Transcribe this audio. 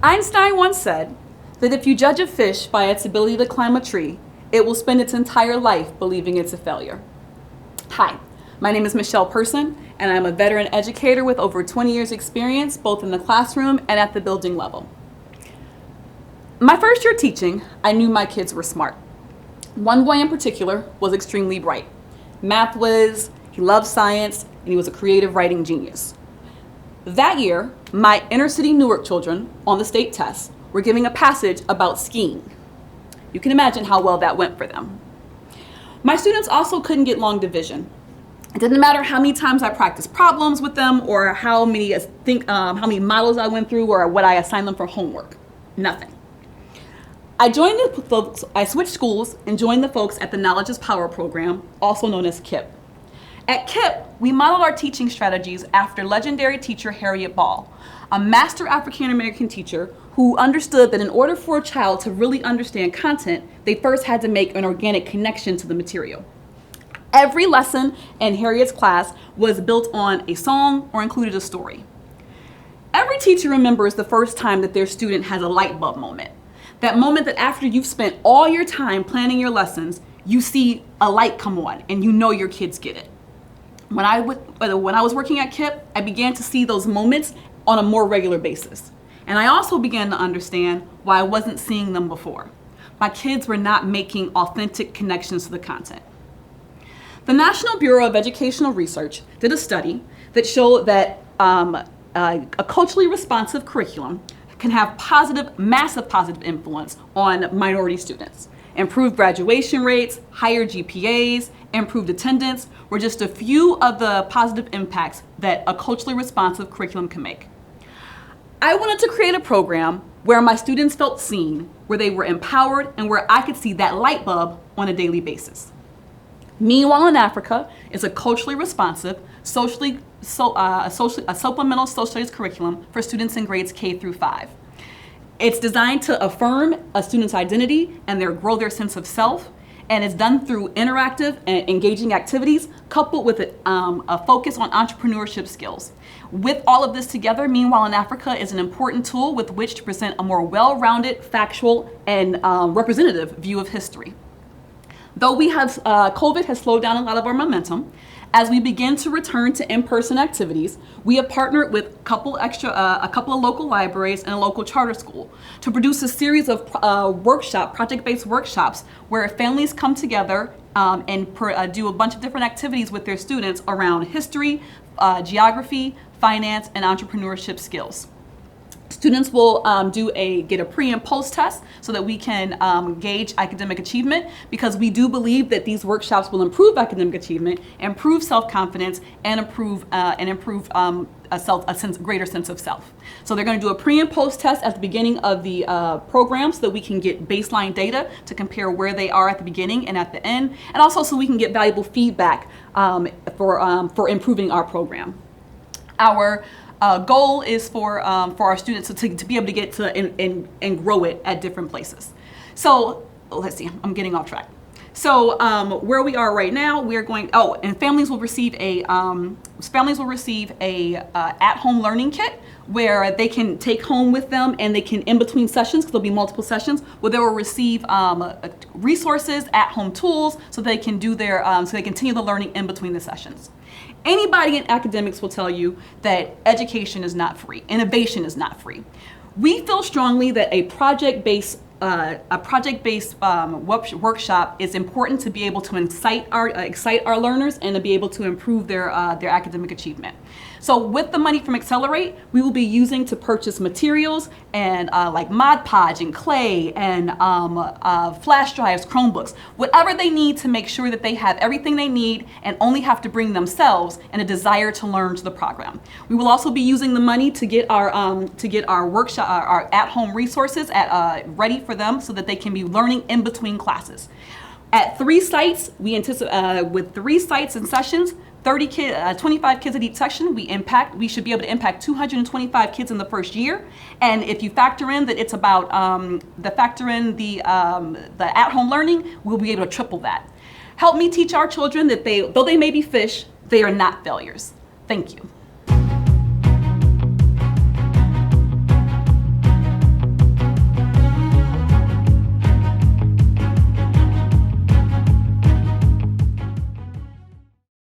Einstein once said that if you judge a fish by its ability to climb a tree, it will spend its entire life believing it's a failure. Hi, my name is Michelle Person, and I'm a veteran educator with over 20 years experience, both in the classroom and at the building level. My first year teaching, I knew my kids were smart. One boy in particular was extremely bright. Math whiz, he loved science, and he was a creative writing genius. That year, my inner city Newark children on the state test were giving a passage about skiing. You can imagine how well that went for them. My students also couldn't get long division. It didn't matter how many times I practiced problems with them or how many models I went through or what I assigned them for homework. Nothing. I switched schools and joined the folks at the Knowledge is Power program, also known as KIPP. At KIPP, we modeled our teaching strategies after legendary teacher Harriet Ball, a master African American teacher who understood that in order for a child to really understand content, they first had to make an organic connection to the material. Every lesson in Harriet's class was built on a song or included a story. Every teacher remembers the first time that their student has a light bulb moment. That moment that after you've spent all your time planning your lessons, you see a light come on and you know your kids get it. When I was working at KIPP, I began to see those moments on a more regular basis. And I also began to understand why I wasn't seeing them before. My kids were not making authentic connections to the content. The National Bureau of Educational Research did a study that showed that a culturally responsive curriculum can have massive positive influence on minority students. Improved graduation rates, higher GPAs, improved attendance were just a few of the positive impacts that a culturally responsive curriculum can make. I wanted to create a program where my students felt seen, where they were empowered, and where I could see that light bulb on a daily basis. Meanwhile in Africa is a culturally responsive, a supplemental social studies curriculum for students in grades K through 5. It's designed to affirm a student's identity and grow their sense of self, and it's done through interactive and engaging activities coupled with a focus on entrepreneurship skills. With all of this together, Meanwhile in Africa is an important tool with which to present a more well-rounded, factual, and representative view of history. Though COVID has slowed down a lot of our momentum, as we begin to return to in-person activities, we have partnered with a couple of local libraries and a local charter school to produce a series of project-based workshops where families come together and do a bunch of different activities with their students around history, geography, finance, and entrepreneurship skills. Students will get a pre and post test so that we can gauge academic achievement, because we do believe that these workshops will improve academic achievement, improve self-confidence, and improve a greater sense of self. So they're going to do a pre and post test at the beginning of the program so that we can get baseline data to compare where they are at the beginning and at the end, and also so we can get valuable feedback for improving our program. Our goal is for our students to be able to get to and grow it at different places. So let's see, I'm getting off track. So where we are right now, we are going. Oh, and families will receive a at-home learning kit where they can take home with them, and they can, in between sessions, because there'll be multiple sessions, where they will receive resources, at-home tools, so they can do so they continue the learning in between the sessions. Anybody in academics will tell you that education is not free, innovation is not free. We feel strongly that a project-based workshop is important to be able to excite our learners and to be able to improve their academic achievement. So with the money from Accelerate, we will be using to purchase materials and like Mod Podge and clay and flash drives, Chromebooks, whatever they need to make sure that they have everything they need and only have to bring themselves and a desire to learn to the program. We will also be using the money to get our workshop, our at-home resources ready for them so that they can be learning in between classes. At 3 sites, we anticipate with 3 sites and sessions, 25 kids at each section, we should be able to impact 225 kids in the first year. And if you factor in that it's about the at-home learning, we'll be able to triple that. Help me teach our children that though they may be fish, they are not failures. Thank you.